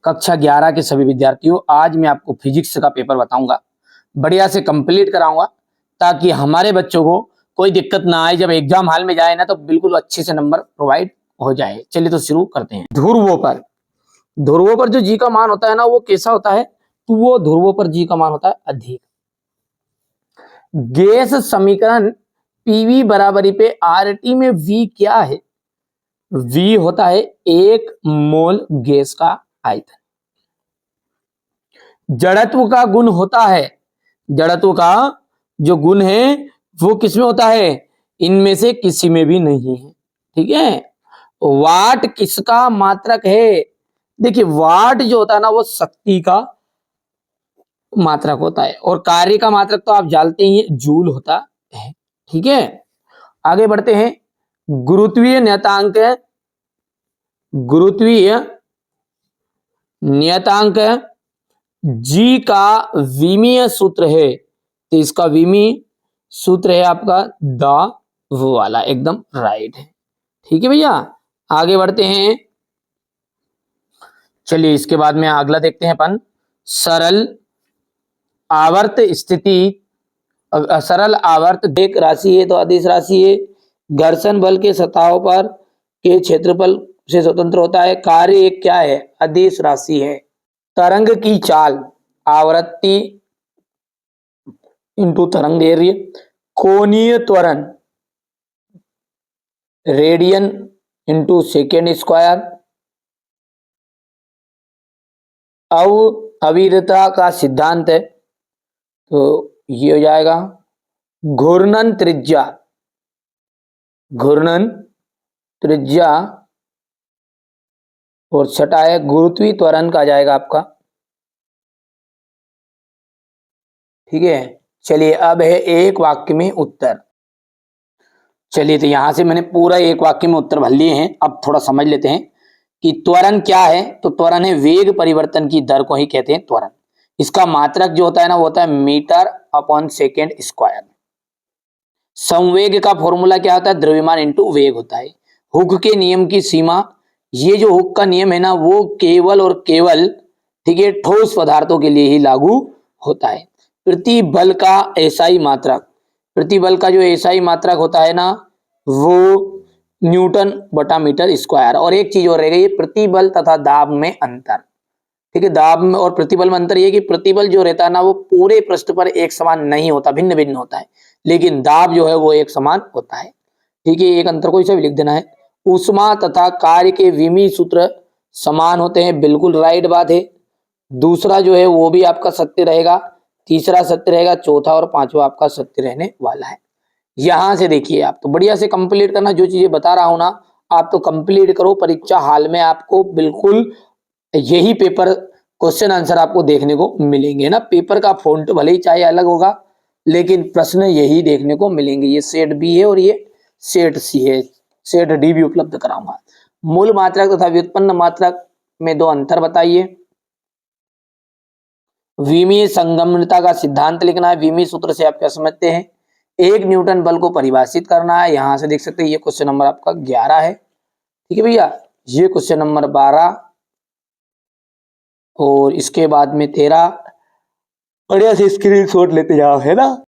कक्षा 11 के सभी विद्यार्थियों, आज मैं आपको फिजिक्स का पेपर बताऊंगा, बढ़िया से कंप्लीट कराऊंगा ताकि हमारे बच्चों को कोई दिक्कत ना आए, जब एग्जाम हॉल में जाए ना तो बिल्कुल अच्छे से नंबर प्रोवाइड हो जाए। चलिए तो शुरू करते हैं। ध्रुवों पर जो जी का मान होता है ना वो कैसा होता है, तो वो ध्रुवों पर जी का मान होता है अधिक। गैस समीकरण पीवी बराबरी पे आरटी में वी क्या है, वी होता है 1 मोल गैस का आयतन। जड़त्व का गुण होता है, जड़त्व का जो गुण है वो किसमें होता है, इनमें से किसी में भी नहीं है। ठीक है। वाट किसका मात्रक है, देखिए वाट जो होता है ना वो शक्ति का मात्रक होता है और कार्य का मात्रक तो आप जानते ही हैं, जूल होता है। ठीक है, आगे बढ़ते हैं। गुरुत्वीय नियतांक, गुरुत्वीय नियतांक जी का विमीय सूत्र है, तो इसका विमीय सूत्र है आपका द वो वाला, एकदम राइट है। ठीक है भैया, आगे बढ़ते हैं। चलिए इसके बाद में अगला देखते हैं अपन, सरल आवर्त स्थिति। सरल आवर्त एक राशि है तो अदिश राशि है, घर्षण बल के सतहों पर के क्षेत्रफल से स्वतंत्र होता है, कार्य एक क्या है, अदिश राशि है। तरंग की चाल, आवृत्ति इंटू तरंग एरिया, कोणीय त्वरण रेडियन इंटू सेकेंड स्क्वायर, अविरतता का सिद्धांत है तो ये हो जाएगा घूर्णन त्रिज्या, घूर्णन त्रिज्या, और छठा है गुरुत्वीय त्वरण का जाएगा आपका। ठीक है, चलिए अब है एक वाक्य में उत्तर। चलिए तो यहां से मैंने पूरा एक वाक्य में उत्तर भर लिए हैं, अब थोड़ा समझ लेते हैं कि त्वरण क्या है। तो त्वरण है वेग परिवर्तन की दर को ही कहते हैं त्वरण। इसका मात्रक जो होता है ना वो होता है मीटर अपॉन सेकेंड स्क्वायर। संवेग का फॉर्मूला क्या होता है, द्रव्यमान इंटू वेग होता है। हुक के नियम की सीमा, ये जो हुक का नियम है ना वो केवल और केवल, ठीक है, ठोस पदार्थों के लिए ही लागू होता है। प्रतिबल का एसआई मात्रक, प्रतिबल का जो एसआई मात्रक होता है ना वो न्यूटन बटा मीटर स्क्वायर। और एक चीज और रह गई, प्रतिबल तथा दाब में अंतर। ठीक है, दाब में और प्रतिबल में अंतर ये कि प्रतिबल जो रहता है ना वो पूरे पृष्ठ पर एक समान नहीं होता, भिन्न भिन्न होता है, लेकिन दाब जो है वो एक समान होता है। ठीक है, एक अंतर को इसे भी लिख देना है। ऊष्मा तथा कार्य के विमीय सूत्र समान होते हैं, बिल्कुल राइट बात है। दूसरा जो है वो भी आपका सत्य रहेगा, तीसरा सत्य रहेगा, चौथा और पांचवा आपका सत्य रहने वाला है। यहां से देखिए आप तो बढ़िया से कंप्लीट करना, जो चीजें बता रहा हूं ना आप तो कंप्लीट करो। परीक्षा हाल में आपको बिल्कुल यही पेपर क्वेश्चन आंसर आपको देखने को मिलेंगे ना। पेपर का फॉन्ट भले ही चाहे अलग होगा लेकिन प्रश्न यही देखने को मिलेंगे। ये सेट बी है और ये सेट सी है, सेट डी भी उपलब्ध कराऊंगा। मूल मात्रक तथा व्युत्पन्न मात्रक में दो अंतर बताइए। विमीय संगमता का सिद्धांत लिखना है, विमीय सूत्र से आप क्या समझते हैं। एक न्यूटन बल को परिभाषित करना है, यहां से देख सकते हैं ये क्वेश्चन नंबर आपका 11 है। ठीक है भैया, ये क्वेश्चन नंबर 12 और इसके बाद में 13। बढ़िया से स्क्रीनशॉट लेते जाओ, है ना।